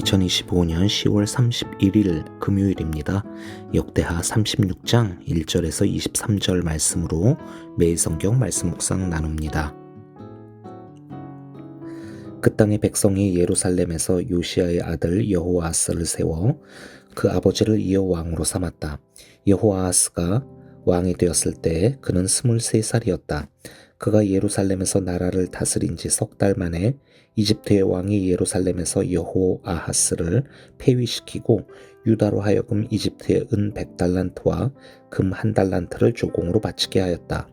2025년 10월 31일 금요일입니다. 역대하 36장 1절에서 23절 말씀으로 매일 성경 말씀 묵상 나눕니다. 그 땅의 백성이 예루살렘에서 요시야의 아들 여호아하스를 세워 그 아버지를 이어 왕으로 삼았다. 여호아하스가 왕이 되었을 때 그는 23살이었다. 그가 예루살렘에서 나라를 다스린 지 석 달 만에 이집트의 왕이 예루살렘에서 여호아하스를 폐위시키고 유다로 하여금 이집트의 은 100달란트와 금 1달란트를 조공으로 바치게 하였다.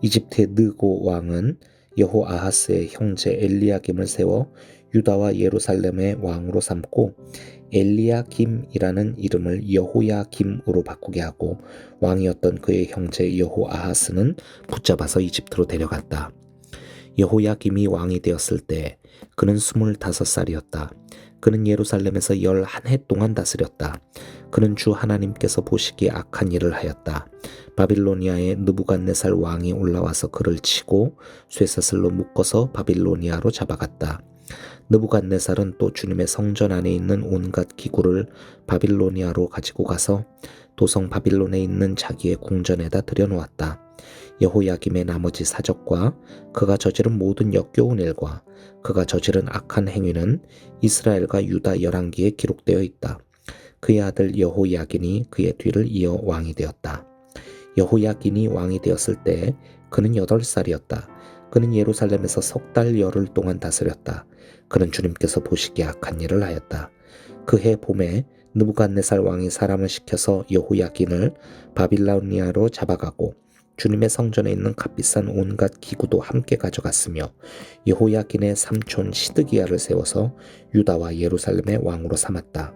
이집트의 느고 왕은 여호아하스의 형제 엘리야김을 세워 유다와 예루살렘의 왕으로 삼고 엘리야김이라는 이름을 여호야김으로 바꾸게 하고 왕이었던 그의 형제 여호아하스는 붙잡아서 이집트로 데려갔다. 여호야김이 왕이 되었을 때 그는 25살이었다. 그는 예루살렘에서 11해 동안 다스렸다. 그는 주 하나님께서 보시기에 악한 일을 하였다. 바빌로니아의 느부갓네살 왕이 올라와서 그를 치고 쇠사슬로 묶어서 바빌로니아로 잡아갔다. 느부갓네살은 또 주님의 성전 안에 있는 온갖 기구를 바빌로니아로 가지고 가서 도성 바빌론에 있는 자기의 궁전에다 들여놓았다. 여호야김의 나머지 사적과 그가 저지른 모든 역겨운 일과 그가 저지른 악한 행위는 이스라엘과 유다 열왕기에 기록되어 있다. 그의 아들 여호야긴이 그의 뒤를 이어 왕이 되었다. 여호야긴이 왕이 되었을 때 그는 8살이었다. 그는 예루살렘에서 석 달 열흘 동안 다스렸다. 그는 주님께서 보시기에 악한 일을 하였다. 그해 봄에 느부갓네살 왕이 사람을 시켜서 여호야긴을 바빌로니아로 잡아가고 주님의 성전에 있는 값비싼 온갖 기구도 함께 가져갔으며 여호야긴의 삼촌 시드기야를 세워서 유다와 예루살렘의 왕으로 삼았다.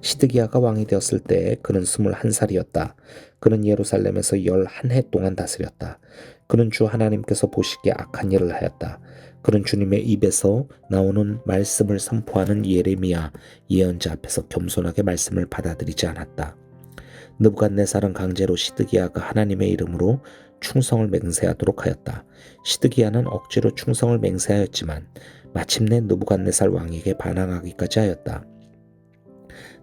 시드기야가 왕이 되었을 때 그는 21살이었다. 그는 예루살렘에서 11해 동안 다스렸다. 그는 주 하나님께서 보시기에 악한 일을 하였다. 그는 주님의 입에서 나오는 말씀을 선포하는 예레미야 예언자 앞에서 겸손하게 말씀을 받아들이지 않았다. 느부갓네살은 강제로 시드기야가 하나님의 이름으로 충성을 맹세하도록 하였다. 시드기야는 억지로 충성을 맹세하였지만 마침내 느부갓네살 왕에게 반항하기까지 하였다.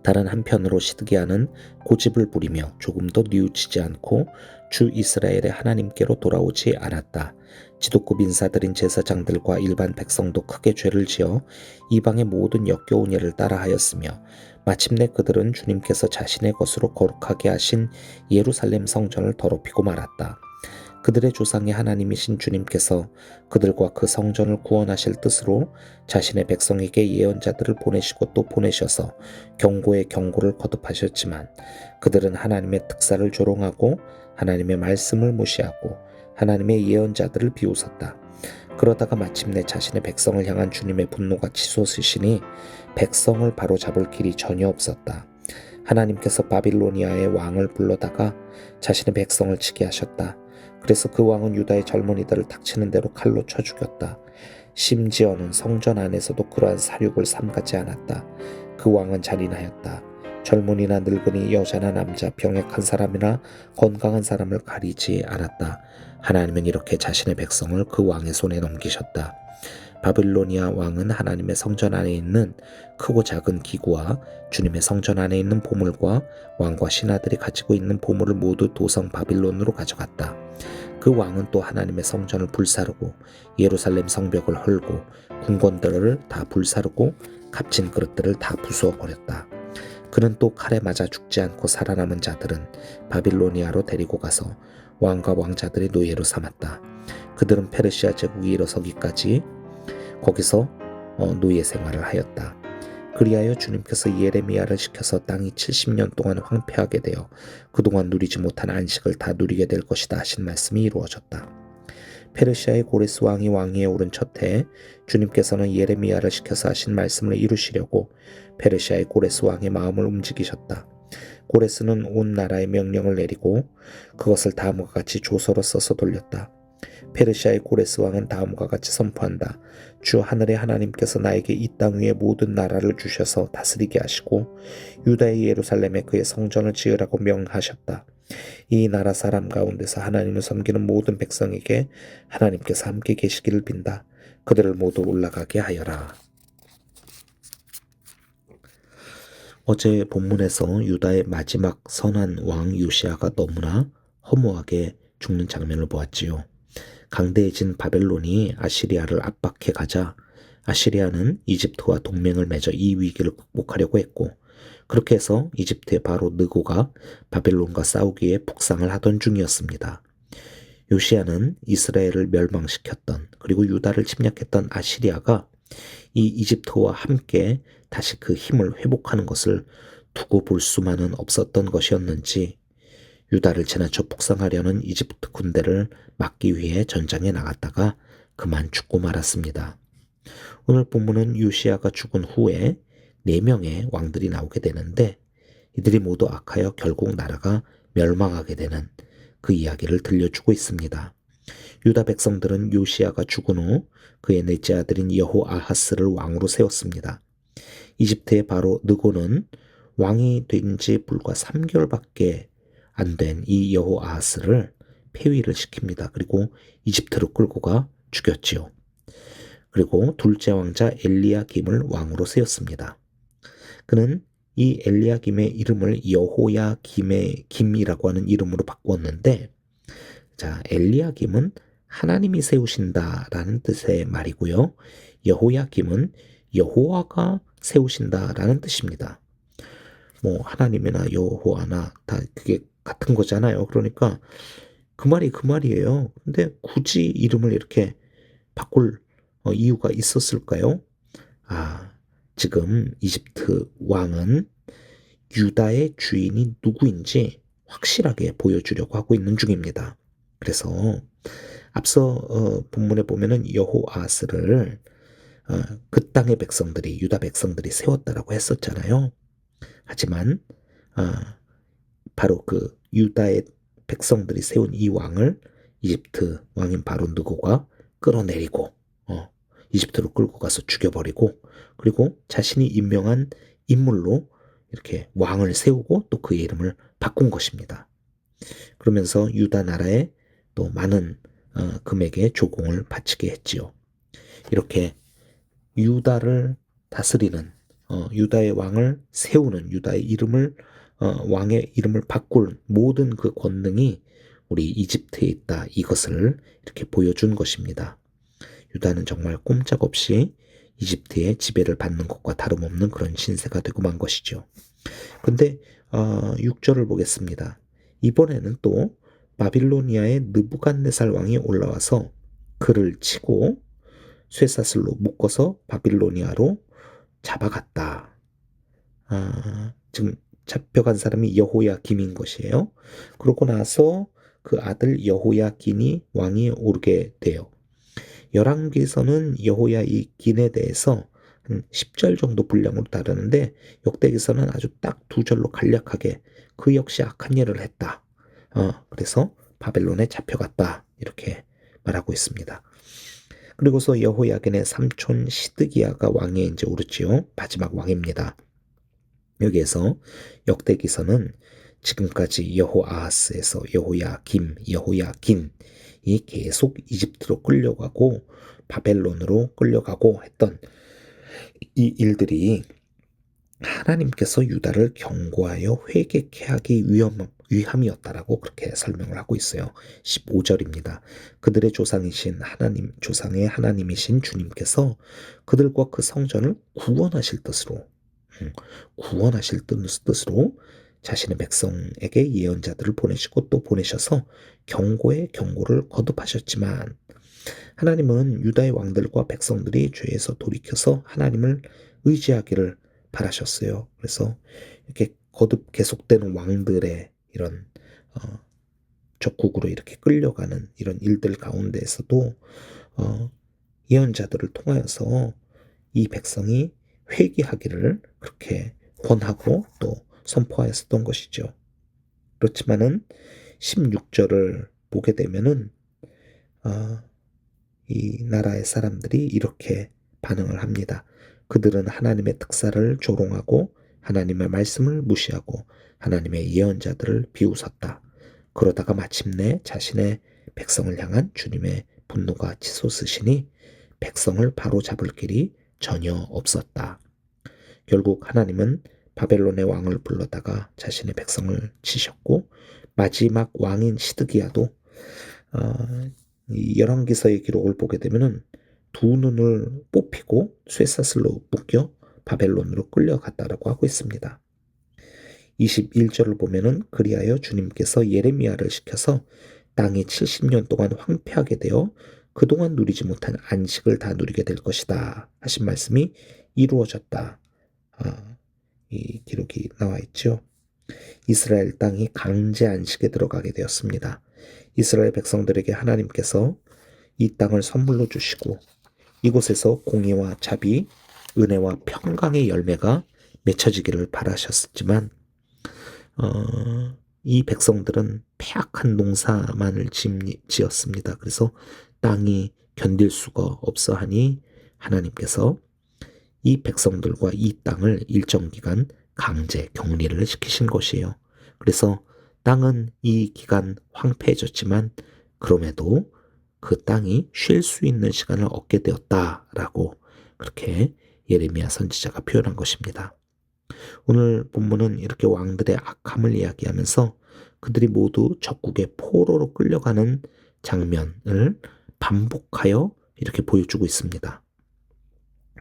다른 한편으로 시드기야는 고집을 부리며 조금도 뉘우치지 않고 주 이스라엘의 하나님께로 돌아오지 않았다. 지도급 인사들인 제사장들과 일반 백성도 크게 죄를 지어 이방의 모든 역겨운 일을 따라하였으며 마침내 그들은 주님께서 자신의 것으로 거룩하게 하신 예루살렘 성전을 더럽히고 말았다. 그들의 조상의 하나님이신 주님께서 그들과 그 성전을 구원하실 뜻으로 자신의 백성에게 예언자들을 보내시고 또 보내셔서 경고의 경고를 거듭하셨지만 그들은 하나님의 특사를 조롱하고 하나님의 말씀을 무시하고 하나님의 예언자들을 비웃었다. 그러다가 마침내 자신의 백성을 향한 주님의 분노가 치솟으시니 백성을 바로잡을 길이 전혀 없었다. 하나님께서 바빌로니아의 왕을 불러다가 자신의 백성을 치게 하셨다. 그래서 그 왕은 유다의 젊은이들을 닥치는 대로 칼로 쳐 죽였다. 심지어는 성전 안에서도 그러한 사륙을 삼가지 않았다. 그 왕은 잔인하였다. 젊은이나 늙은이, 여자나 남자, 병약한 사람이나 건강한 사람을 가리지 않았다. 하나님은 이렇게 자신의 백성을 그 왕의 손에 넘기셨다. 바빌로니아 왕은 하나님의 성전 안에 있는 크고 작은 기구와 주님의 성전 안에 있는 보물과 왕과 신하들이 가지고 있는 보물을 모두 도성 바빌론으로 가져갔다. 그 왕은 또 하나님의 성전을 불사르고 예루살렘 성벽을 헐고 궁궐들을 다 불사르고 값진 그릇들을 다 부수어 버렸다. 그는 또 칼에 맞아 죽지 않고 살아남은 자들은 바빌로니아로 데리고 가서 왕과 왕자들의 노예로 삼았다. 그들은 페르시아 제국이 일어서기까지 거기서 노예 생활을 하였다. 그리하여 주님께서 예레미야를 시켜서 땅이 70년 동안 황폐하게 되어 그동안 누리지 못한 안식을 다 누리게 될 것이다 하신 말씀이 이루어졌다. 페르시아의 고레스 왕이 왕위에 오른 첫 해에 주님께서는 예레미야를 시켜서 하신 말씀을 이루시려고 페르시아의 고레스 왕의 마음을 움직이셨다. 고레스는 온 나라에 명령을 내리고 그것을 다음과 같이 조서로 써서 돌렸다. 페르시아의 고레스 왕은 다음과 같이 선포한다. 주 하늘의 하나님께서 나에게 이 땅 위의 모든 나라를 주셔서 다스리게 하시고 유다의 예루살렘에 그의 성전을 지으라고 명하셨다. 이 나라 사람 가운데서 하나님을 섬기는 모든 백성에게 하나님께서 함께 계시기를 빈다. 그들을 모두 올라가게 하여라. 어제 본문에서 유다의 마지막 선한 왕 요시아가 너무나 허무하게 죽는 장면을 보았지요. 강대해진 바벨론이 아시리아를 압박해 가자 아시리아는 이집트와 동맹을 맺어 이 위기를 극복하려고 했고, 그렇게 해서 이집트의 바로 느고가 바벨론과 싸우기에 북상을 하던 중이었습니다. 요시아는 이스라엘을 멸망시켰던, 그리고 유다를 침략했던 아시리아가 이 이집트와 함께 다시 그 힘을 회복하는 것을 두고 볼 수만은 없었던 것이었는지 유다를 지나쳐 북상하려는 이집트 군대를 막기 위해 전장에 나갔다가 그만 죽고 말았습니다. 오늘 본문은 요시아가 죽은 후에 4명의 왕들이 나오게 되는데, 이들이 모두 악하여 결국 나라가 멸망하게 되는 그 이야기를 들려주고 있습니다. 유다 백성들은 요시아가 죽은 후 그의 넷째 아들인 여호아하스를 왕으로 세웠습니다. 이집트의 바로 느고는 왕이 된 지 불과 3개월밖에 안 된 이 여호아하스를 폐위를 시킵니다. 그리고 이집트로 끌고 가 죽였지요. 그리고 둘째 왕자 엘리야김을 왕으로 세웠습니다. 그는 이 엘리야김의 이름을 여호야김의 김이라고 하는 이름으로 바꾸었는데, 자, 엘리야김은 하나님이 세우신다라는 뜻의 말이고요. 여호야김은 여호와가 세우신다라는 뜻입니다. 뭐 하나님이나 여호와나 다 그게 같은 거잖아요. 그러니까 그 말이 그 말이에요. 근데 굳이 이름을 이렇게 바꿀 이유가 있었을까요? 아, 지금 이집트 왕은 유다의 주인이 누구인지 확실하게 보여주려고 하고 있는 중입니다. 그래서 앞서 본문에 보면은 여호아스를 그 땅의 백성들이, 유다 백성들이 세웠다라고 했었잖아요. 하지만 바로 그 유다의 백성들이 세운 이 왕을 이집트 왕인 바로 느고가 끌어내리고 이집트로 끌고 가서 죽여버리고, 그리고 자신이 임명한 인물로 이렇게 왕을 세우고 또 그의 이름을 바꾼 것입니다. 그러면서 유다 나라에 또 많은 금액의 조공을 바치게 했지요. 이렇게 유다를 다스리는, 유다의 왕을 세우는, 유다의 이름을 왕의 이름을 바꿀 모든 그 권능이 우리 이집트에 있다, 이것을 이렇게 보여준 것입니다. 유다는 정말 꼼짝없이 이집트의 지배를 받는 것과 다름없는 그런 신세가 되고 만 것이죠. 그런데 6절을 보겠습니다. 이번에는 또 바빌로니아의 느부갓네살 왕이 올라와서 그를 치고 쇠사슬로 묶어서 바빌로니아로 잡아갔다. 지금 잡혀간 사람이 여호야김인 것이에요. 그러고 나서 그 아들 여호야긴이 왕이 오르게 돼요. 열왕기서는 여호야긴에 대해서 한 10절 정도 분량으로 다루는데, 역대기서는 아주 딱 2절로 간략하게 그 역시 악한 일을 했다. 그래서 바벨론에 잡혀갔다, 이렇게 말하고 있습니다. 그리고서 여호야긴의 삼촌 시드기야가 왕에 이제 오르지요. 마지막 왕입니다. 여기에서 역대기서는 지금까지 여호아하스에서 여호야긴이 계속 이집트로 끌려가고 바벨론으로 끌려가고 했던 이 일들이 하나님께서 유다를 경고하여 회개케 하기 위함이었다라고 그렇게 설명을 하고 있어요. 15절입니다. 그들의 조상의 하나님이신 주님께서 그들과 그 성전을 구원하실 뜻으로 자신의 백성에게 예언자들을 보내시고 또 보내셔서 경고의 경고를 거듭하셨지만, 하나님은 유다의 왕들과 백성들이 죄에서 돌이켜서 하나님을 의지하기를 바라셨어요. 그래서 이렇게 거듭 계속되는 왕들의 이런 적국으로 이렇게 끌려가는 이런 일들 가운데에서도 예언자들을 통하여서 이 백성이 회개하기를 그렇게 권하고 또 선포하였던 것이죠. 그렇지만은 16절을 보게 되면은 이 나라의 사람들이 이렇게 반응을 합니다. 그들은 하나님의 특사를 조롱하고 하나님의 말씀을 무시하고 하나님의 예언자들을 비웃었다. 그러다가 마침내 자신의 백성을 향한 주님의 분노가 치솟으시니 백성을 바로잡을 길이 전혀 없었다. 결국 하나님은 바벨론의 왕을 불러다가 자신의 백성을 치셨고, 마지막 왕인 시드기야도 이 열왕기서의 기록을 보게 되면은 두 눈을 뽑히고 쇠사슬로 묶여 바벨론으로 끌려갔다라고 하고 있습니다. 21절을 보면은 그리하여 주님께서 예레미야를 시켜서 땅이 70년 동안 황폐하게 되어 그동안 누리지 못한 안식을 다 누리게 될 것이다 하신 말씀이 이루어졌다. 이 기록이 나와 있죠. 이스라엘 땅이 강제 안식에 들어가게 되었습니다. 이스라엘 백성들에게 하나님께서 이 땅을 선물로 주시고 이곳에서 공의와 자비, 은혜와 평강의 열매가 맺혀지기를 바라셨지만 이 백성들은 폐악한 농사만을 지었습니다. 그래서 땅이 견딜 수가 없어 하니 하나님께서 이 백성들과 이 땅을 일정 기간 강제 격리를 시키신 것이에요. 그래서 땅은 이 기간 황폐해졌지만 그럼에도 그 땅이 쉴 수 있는 시간을 얻게 되었다라고 그렇게 예레미야 선지자가 표현한 것입니다. 오늘 본문은 이렇게 왕들의 악함을 이야기하면서 그들이 모두 적국의 포로로 끌려가는 장면을 반복하여 이렇게 보여주고 있습니다.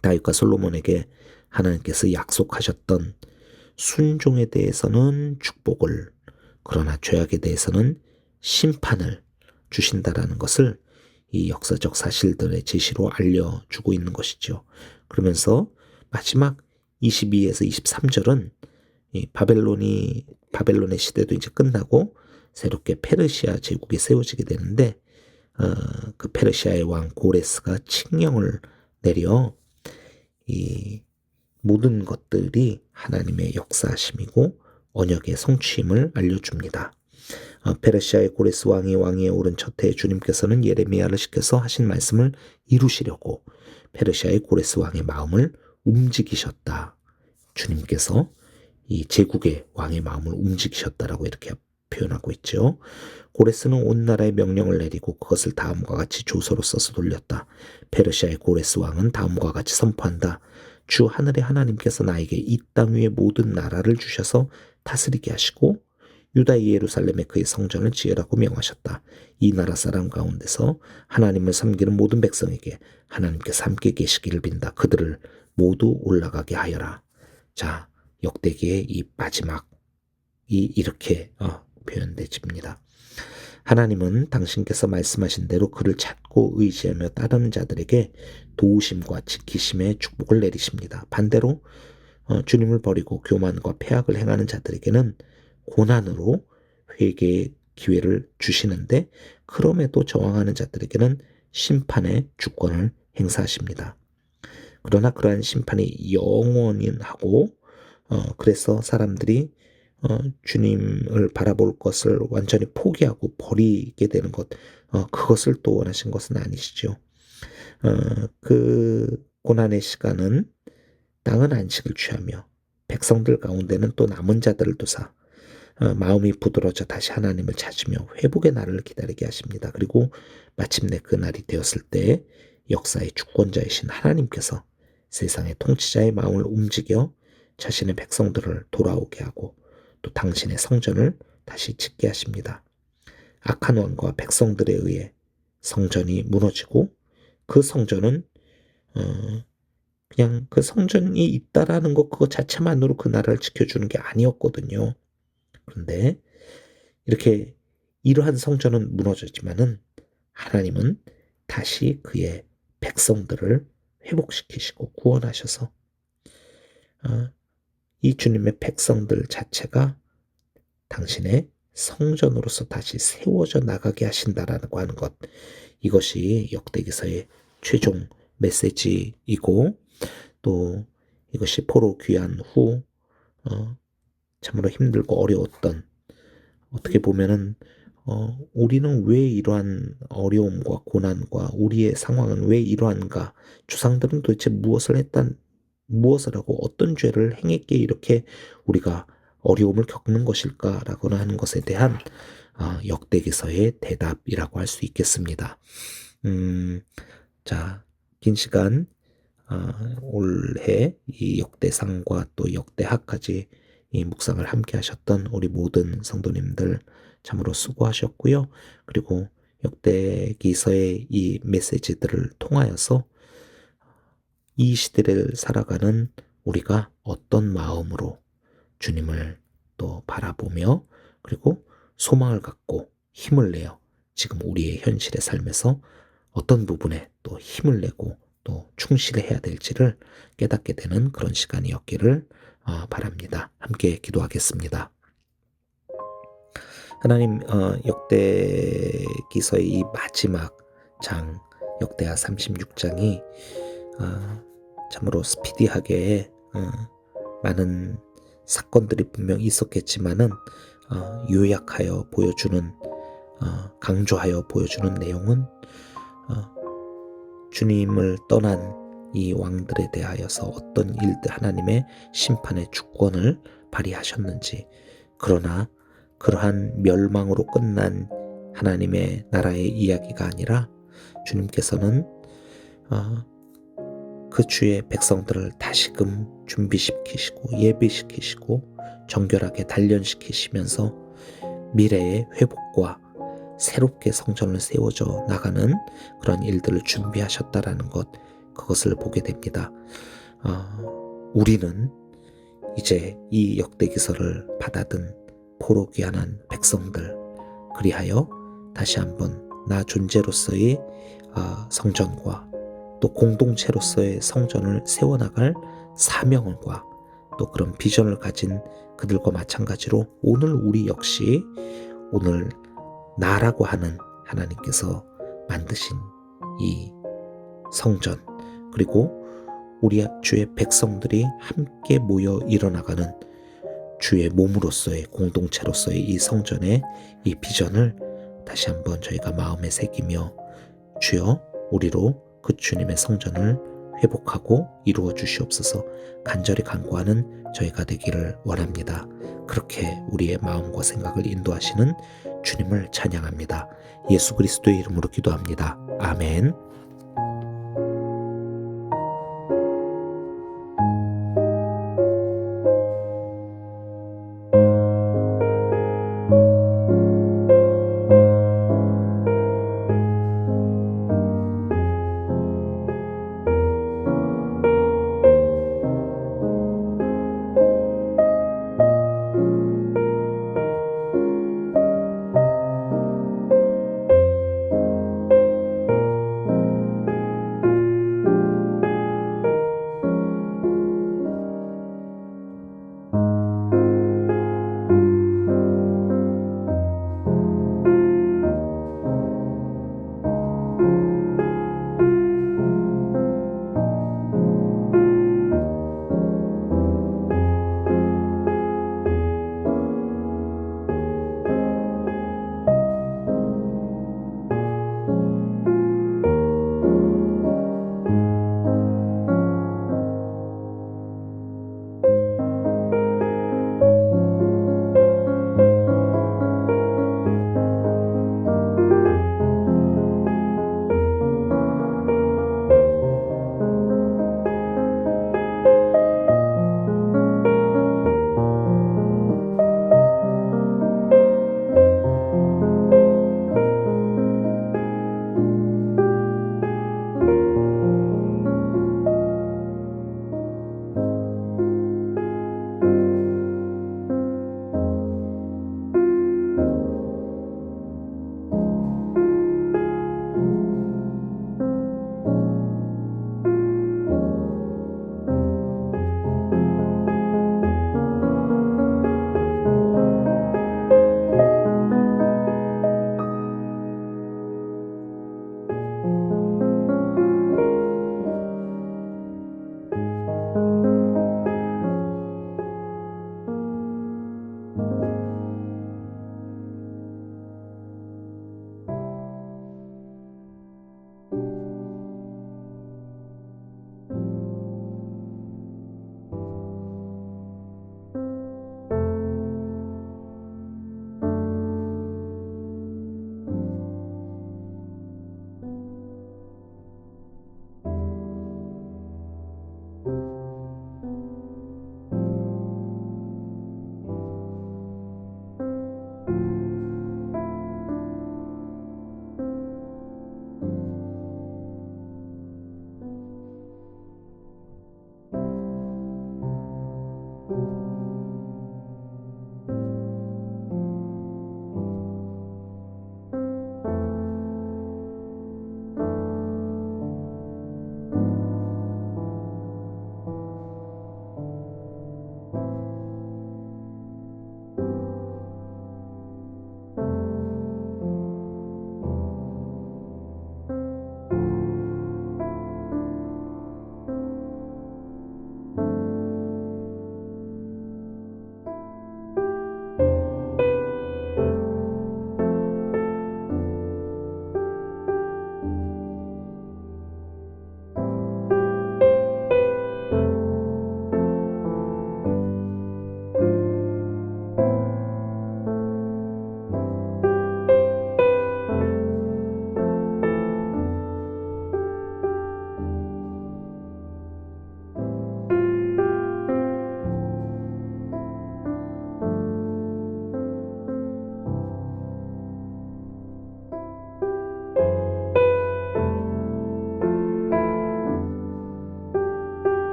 다윗과 솔로몬에게 하나님께서 약속하셨던 순종에 대해서는 축복을, 그러나 죄악에 대해서는 심판을 주신다라는 것을 이 역사적 사실들의 제시로 알려주고 있는 것이죠. 그러면서 마지막 22에서 23절은 이 바벨론의 시대도 이제 끝나고 새롭게 페르시아 제국이 세워지게 되는데 그 페르시아의 왕 고레스가 칙령을 내려 이 모든 것들이 하나님의 역사하심이고 언약의 성취임을 알려줍니다. 페르시아의 고레스 왕이 왕위에 오른 첫 해에 주님께서는 예레미야를 시켜서 하신 말씀을 이루시려고 페르시아의 고레스 왕의 마음을 움직이셨다. 주님께서 이 제국의 왕의 마음을 움직이셨다라고 이렇게 표현하고 있죠. 고레스는 온 나라에 명령을 내리고 그것을 다음과 같이 조서로 써서 돌렸다. 페르시아의 고레스 왕은 다음과 같이 선포한다. 주 하늘의 하나님께서 나에게 이 땅 위의 모든 나라를 주셔서 다스리게 하시고 유다의 예루살렘에 그의 성전을 지으라고 명하셨다. 이 나라 사람 가운데서 하나님을 섬기는 모든 백성에게 하나님께서 함께 계시기를 빈다. 그들을 모두 올라가게 하여라. 자, 역대기의 이 마지막이 이렇게 표현되집니다. 하나님은 당신께서 말씀하신 대로 그를 찾고 의지하며 따르는 자들에게 도우심과 지키심의 축복을 내리십니다. 반대로 주님을 버리고 교만과 패악을 행하는 자들에게는 고난으로 회개의 기회를 주시는데 그럼에도 저항하는 자들에게는 심판의 주권을 행사하십니다. 그러나 그러한 심판이 영원히 하고 그래서 사람들이 주님을 바라볼 것을 완전히 포기하고 버리게 되는 것, 그것을 또 원하신 것은 아니시죠. 그 고난의 시간은 땅은 안식을 취하며 백성들 가운데는 또 남은 자들을 두사 마음이 부드러져 다시 하나님을 찾으며 회복의 날을 기다리게 하십니다. 그리고 마침내 그 날이 되었을 때 역사의 주권자이신 하나님께서 세상의 통치자의 마음을 움직여 자신의 백성들을 돌아오게 하고 또 당신의 성전을 다시 짓게 하십니다. 악한 왕과 백성들에 의해 성전이 무너지고 그 성전은 그냥 그 성전이 있다라는 것 그거 자체만으로 그 나라를 지켜주는 게 아니었거든요. 그런데 이렇게 이러한 성전은 무너졌지만은 하나님은 다시 그의 백성들을 회복시키시고 구원하셔서 이 주님의 백성들 자체가 당신의 성전으로서 다시 세워져 나가게 하신다라고 하는 것, 이것이 역대기서의 최종 메시지이고 또 이것이 포로 귀환 후 참으로 힘들고 어려웠던, 어떻게 보면은 우리는 왜 이러한 어려움과 고난과 우리의 상황은 왜 이러한가, 조상들은 도대체 무엇을 하고 어떤 죄를 행했기에 이렇게 우리가 어려움을 겪는 것일까라고 하는 것에 대한 역대기서의 대답이라고 할 수 있겠습니다. 자, 긴 시간 올해 이 역대상과 또 역대하까지 이 묵상을 함께 하셨던 우리 모든 성도님들 참으로 수고하셨고요. 그리고 역대기서의 이 메시지들을 통하여서 이 시대를 살아가는 우리가 어떤 마음으로 주님을 또 바라보며 그리고 소망을 갖고 힘을 내어 지금 우리의 현실의 삶에서 어떤 부분에 또 힘을 내고 또 충실해야 될지를 깨닫게 되는 그런 시간이었기를 바랍니다. 함께 기도하겠습니다. 하나님, 역대기서의 이 마지막 장 역대하 36장이 참으로 스피디하게 많은 사건들이 분명 있었겠지만은 요약하여 보여주는 강조하여 보여주는 내용은 주님을 떠난 이 왕들에 대하여서 어떤 일들 하나님의 심판의 주권을 발휘하셨는지, 그러나 그러한 멸망으로 끝난 하나님의 나라의 이야기가 아니라 주님께서는 그 주의 백성들을 다시금 준비시키시고 예비시키시고 정결하게 단련시키시면서 미래의 회복과 새롭게 성전을 세워져 나가는 그런 일들을 준비하셨다라는 것, 그것을 보게 됩니다. 우리는 이제 이 역대기서를 받아든 포로귀환한 백성들, 그리하여 다시 한번 나 존재로서의 성전과 또 공동체로서의 성전을 세워나갈 사명과 또 그런 비전을 가진 그들과 마찬가지로 오늘 우리 역시 오늘 나라고 하는 하나님께서 만드신 이 성전, 그리고 우리 주의 백성들이 함께 모여 일어나가는 주의 몸으로서의 공동체로서의 이 성전의 이 비전을 다시 한번 저희가 마음에 새기며 주여 우리로 그 주님의 성전을 회복하고 이루어 주시옵소서 간절히 간구하는 저희가 되기를 원합니다. 그렇게 우리의 마음과 생각을 인도하시는 주님을 찬양합니다. 예수 그리스도의 이름으로 기도합니다. 아멘.